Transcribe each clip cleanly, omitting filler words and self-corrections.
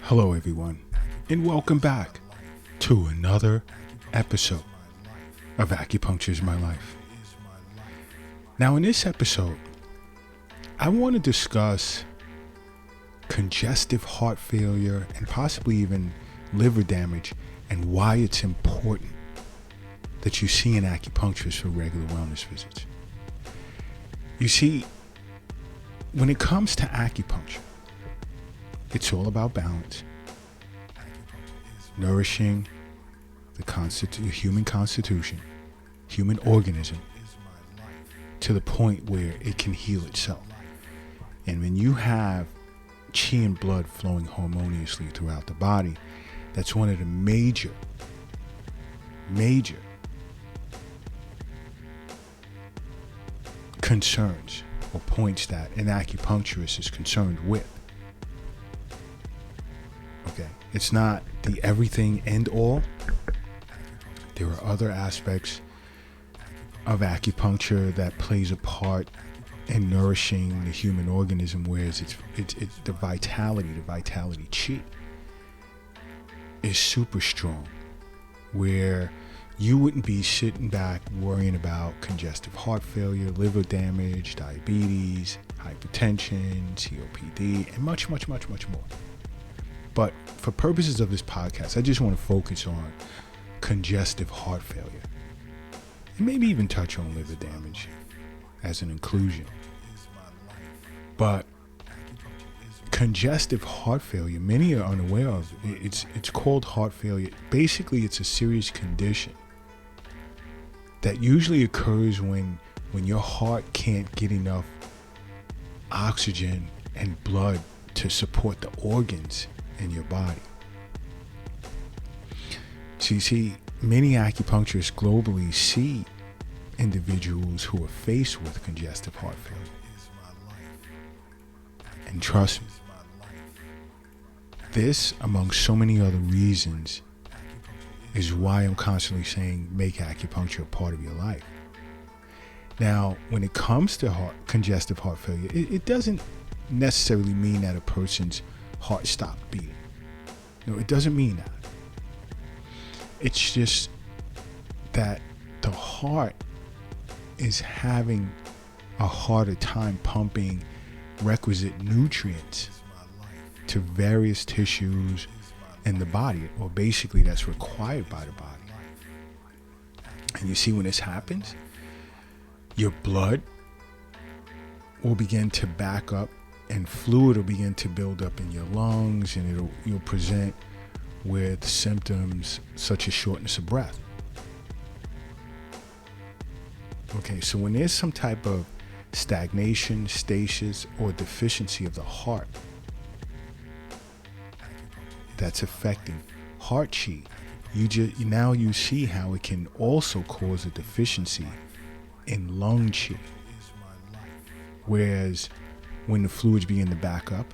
Hello, everyone, and welcome back to another episode of Acupuncture is My Life. Now, in this episode, I want to discuss congestive heart failure and possibly even liver damage and why it's important that you see an acupuncturist for regular wellness visits. You see, when it comes to acupuncture, it's all about balance, nourishing the human constitution, human organism, to the point where it can heal itself. And when you have chi and blood flowing harmoniously throughout the body, that's one of the major concerns or points that an acupuncturist is concerned with. Okay, it's not the everything and all. There are other aspects of acupuncture that plays a part in nourishing the human organism, whereas it's the vitality chi is super strong, where you wouldn't be sitting back worrying about congestive heart failure, liver damage, diabetes, hypertension, COPD, and much more. But for purposes of this podcast, I just want to focus on congestive heart failure and maybe even touch on liver damage as an inclusion. But congestive heart failure, many are unaware of. It's called heart failure. Basically, it's a serious condition that usually occurs when your heart can't get enough oxygen and blood to support the organs in your body. So you see, many acupuncturists globally see individuals who are faced with congestive heart failure. And trust me, this, among so many other reasons, is why I'm constantly saying make acupuncture a part of your life. Now, when it comes to congestive heart failure, it doesn't necessarily mean that a person's heart stopped beating. No, it doesn't mean that. It's just that the heart is having a harder time pumping requisite nutrients to various tissues in the body, or basically that's required by the body. And you see, when this happens, your blood will begin to back up and fluid will begin to build up in your lungs, and you'll present with symptoms such as shortness of breath. Okay, so when there's some type of stagnation, stasis, or deficiency of the heart that's affecting heart chi, you see how it can also cause a deficiency in lung chi. Whereas when the fluids begin to back up,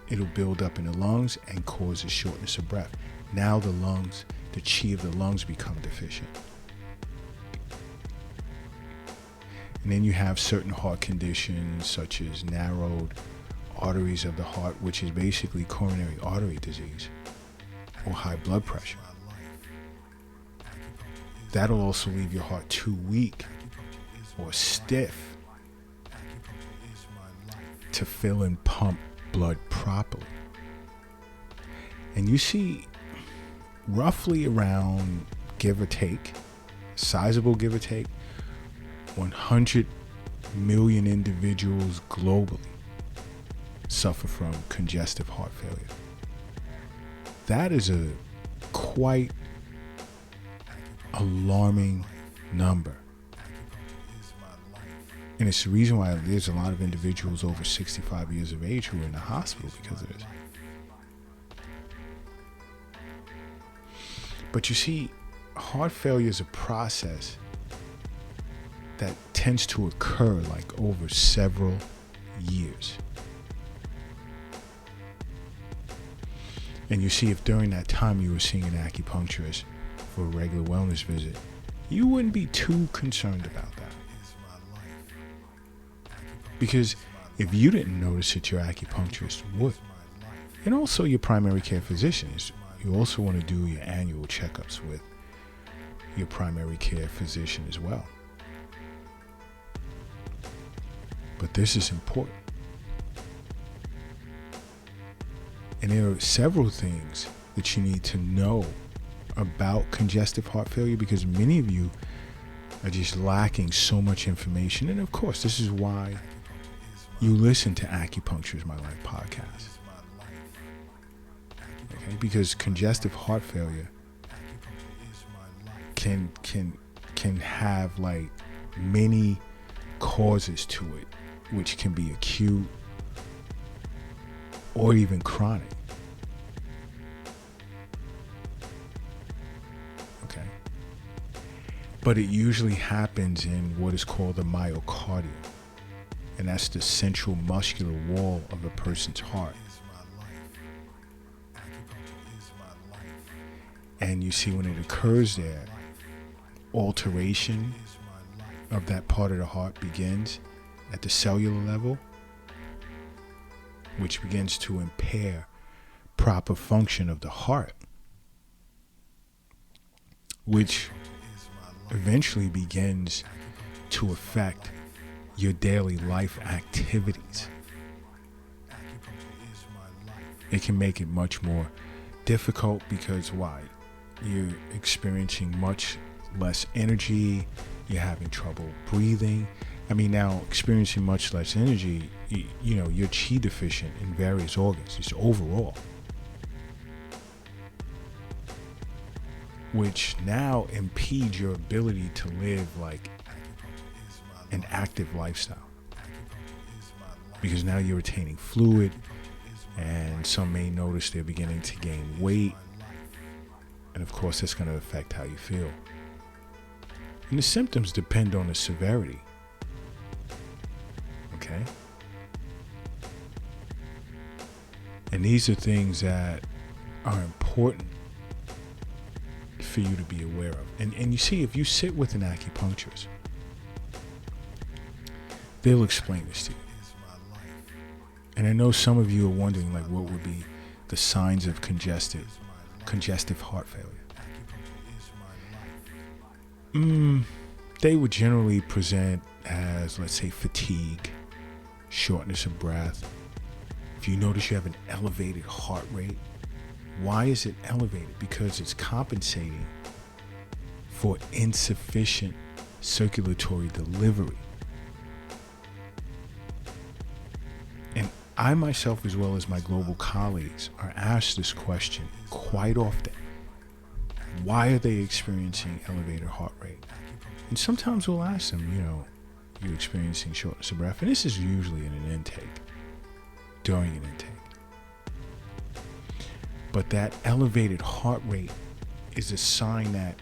it'll build up in the lungs and cause a shortness of breath. Now the chi of the lungs become deficient. And then you have certain heart conditions such as narrowed arteries of the heart, which is basically coronary artery disease, or high blood pressure. That'll also leave your heart too weak or stiff to fill and pump blood properly. And you see roughly around, give or take, sizable give or take, 100 million individuals globally suffer from congestive heart failure. That is a quite alarming number. And it's the reason why there's a lot of individuals over 65 years of age who are in the hospital because of this. But you see, heart failure is a process that tends to occur like over several years. And you see, if during that time you were seeing an acupuncturist for a regular wellness visit, you wouldn't be too concerned about that. Because if you didn't notice it, your acupuncturist would. And also your primary care physicians. You also want to do your annual checkups with your primary care physician as well. But this is important. And there are several things that you need to know about congestive heart failure, because many of you are just lacking so much information. And of course, this is why you listen to Acupuncture is My Life podcast. Okay? Because congestive heart failure can have like many causes to it, which can be acute or even chronic. Okay. But it usually happens in what is called the myocardium, and that's the central muscular wall of a person's heart. And you see, when it occurs there, alteration of that part of the heart begins at the cellular level, which begins to impair proper function of the heart, which eventually begins to affect your daily life activities. It can make it much more difficult because why? You're experiencing much less energy, you're having trouble breathing. I mean, now experiencing much less energy, you know, you're chi deficient in various organs, just overall. Which now impedes your ability to live like an active lifestyle. Because now you're retaining fluid, and some may notice they're beginning to gain weight. And of course, that's going to affect how you feel. And the symptoms depend on the severity. Okay? And these are things that are important for you to be aware of. And you see, if you sit with an acupuncturist, they'll explain this to you. And I know some of you are wondering, like, what would be the signs of congestive heart failure? They would generally present as, let's say, fatigue, shortness of breath. If you notice you have an elevated heart rate, why is it elevated? Because it's compensating for insufficient circulatory delivery. And I myself, as well as my global colleagues, are asked this question quite often. Why are they experiencing elevated heart rate? And sometimes we'll ask them, you know, you're experiencing shortness of breath. And this is usually in an intake, during an intake. But that elevated heart rate is a sign that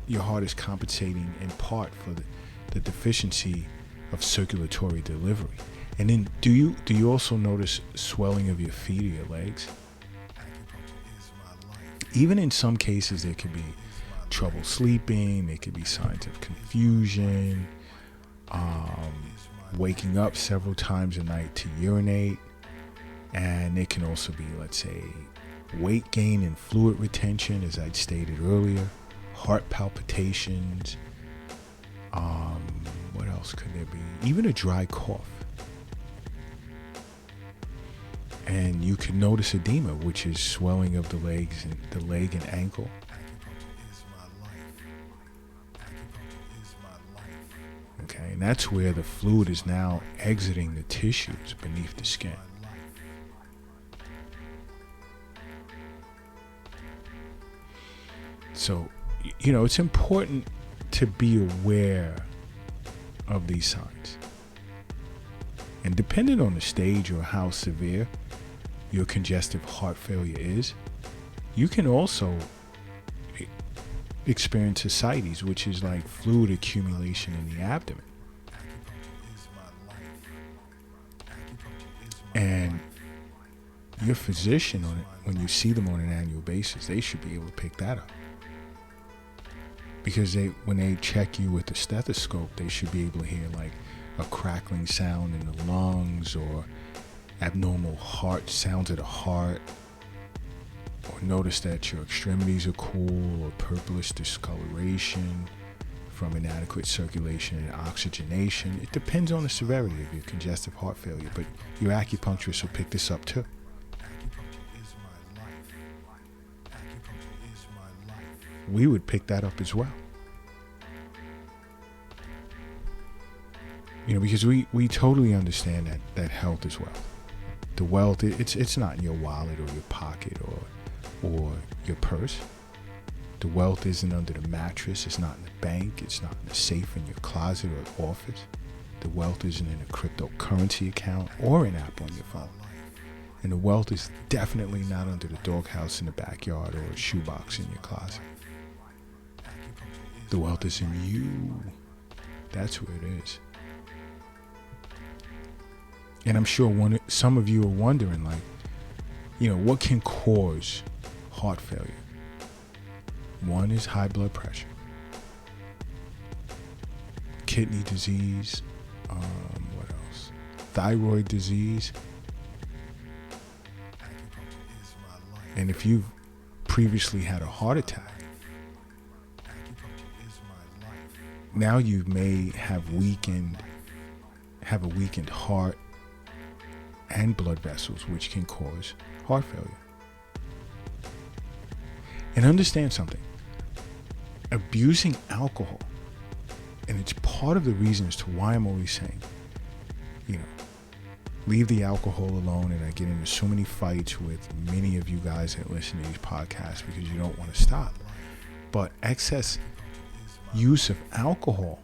your heart is compensating in part for the deficiency of circulatory delivery. And then do you also notice swelling of your feet or your legs? Even in some cases, there could be trouble sleeping, there could be signs of confusion, waking up several times a night to urinate, and it can also be, let's say, weight gain and fluid retention, as I'd stated earlier, heart palpitations, what else could there be? Even a dry cough. And you can notice edema, which is swelling of the legs and the leg and ankle. Okay, and that's where the fluid is now exiting the tissues beneath the skin. So, you know, it's important to be aware of these signs. And depending on the stage or how severe your congestive heart failure is, you can also experience ascites, which is like fluid accumulation in the abdomen. And your physician, when you see them on an annual basis, they should be able to pick that up. Because when they check you with the stethoscope, they should be able to hear like a crackling sound in the lungs, or abnormal heart sounds of the heart, or notice that your extremities are cool or purplish discoloration from inadequate circulation and oxygenation. It depends on the severity of your congestive heart failure, but your acupuncturist will pick this up too. We would pick that up as well. Because we totally understand that health is wealth. The wealth, it's not in your wallet or your pocket or your purse. The wealth isn't under the mattress. It's not in the bank. It's not in the safe in your closet or office. The wealth isn't in a cryptocurrency account or an app on your phone. And the wealth is definitely not under the doghouse in the backyard or a shoebox in your closet. The wealth is in you. That's where it is. And I'm sure some of you are wondering, what can cause heart failure? One is high blood pressure, kidney disease, what else? Thyroid disease. And if you've previously had a heart attack, now you may have a weakened heart and blood vessels, which can cause heart failure. And understand something. Abusing alcohol, and it's part of the reason as to why I'm always saying, leave the alcohol alone. And I get into so many fights with many of you guys that listen to these podcasts because you don't want to stop. But excess use of alcohol,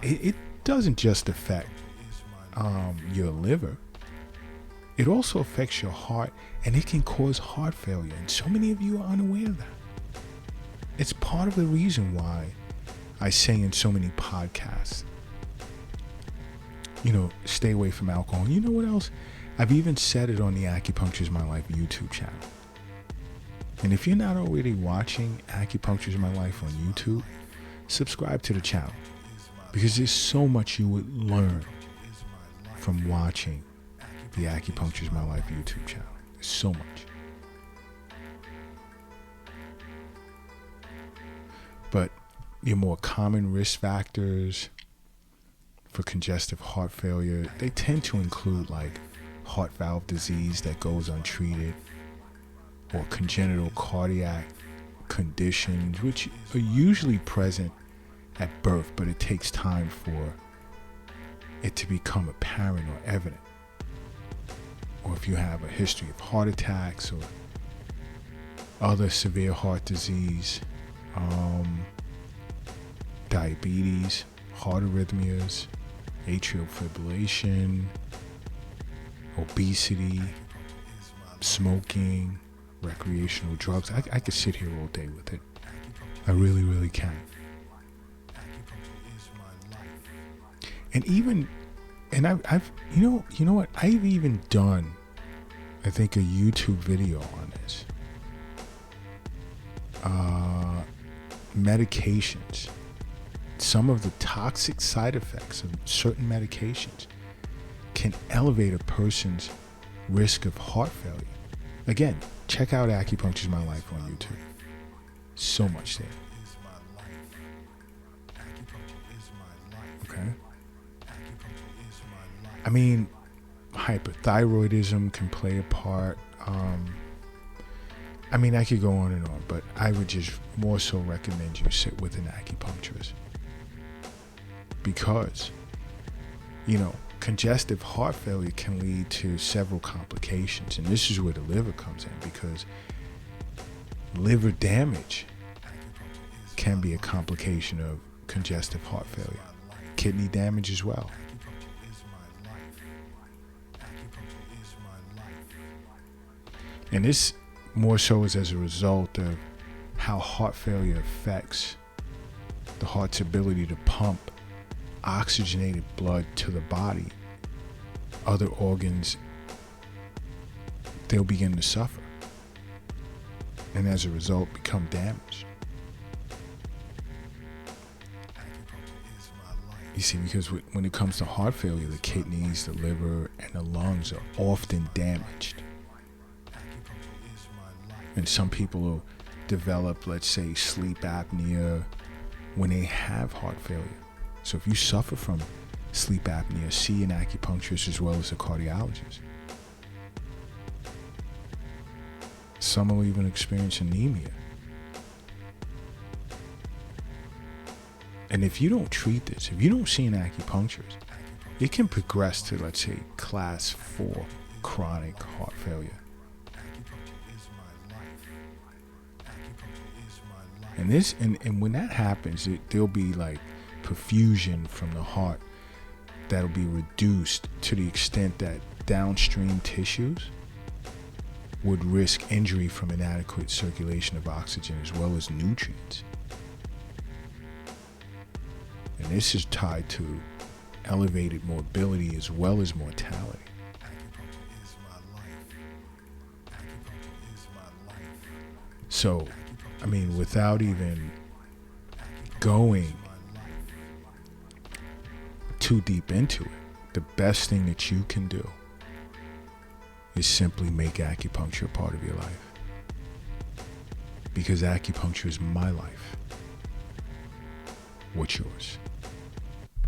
it doesn't just affect your liver. It also affects your heart, and it can cause heart failure. And so many of you are unaware of that. It's part of the reason why I say in so many podcasts, stay away from alcohol. And you know what else? I've even said it on the Acupuncture is My Life YouTube channel. And if you're not already watching Acupuncture is My Life on YouTube, subscribe to the channel, because there's so much you would learn from watching the Acupuncture is My Life YouTube channel. There's so much. But your more common risk factors for congestive heart failure, they tend to include heart valve disease that goes untreated, or congenital cardiac conditions, which are usually present at birth, but it takes time for it to become apparent or evident. Or if you have a history of heart attacks or other severe heart disease, diabetes, heart arrhythmias, atrial fibrillation, obesity, smoking, recreational drugs. I could sit here all day with it. I really, really can. And I've you know what? I've even done, I think, a YouTube video on this. Medications. Some of the toxic side effects of certain medications can elevate a person's risk of heart failure. Again, check out Acupuncture is My Life on YouTube. So much there. Okay? I mean, hyperthyroidism can play a part. I could go on and on, but I would just more so recommend you sit with an acupuncturist. Because, congestive heart failure can lead to several complications. And this is where the liver comes in, because liver damage can be a complication of congestive heart failure. Kidney damage as well. And this more so is as a result of how heart failure affects the heart's ability to pump oxygenated blood to the body. Other organs, they'll begin to suffer, and as a result become damaged. You see, because when it comes to heart failure, the kidneys, the liver, and the lungs are often damaged. And some people will develop, let's say, sleep apnea when they have heart failure. So if you suffer from sleep apnea, see an acupuncturist as well as a cardiologist. Some will even experience anemia. And if you don't treat this, if you don't see an acupuncturist, it can progress to, let's say, class 4 chronic heart failure. And when that happens, there'll be like perfusion from the heart that'll be reduced to the extent that downstream tissues would risk injury from inadequate circulation of oxygen as well as nutrients. And this is tied to elevated morbidity as well as mortality. So, I mean, without even going too deep into it, the best thing that you can do is simply make acupuncture a part of your life. Because acupuncture is my life. What's yours?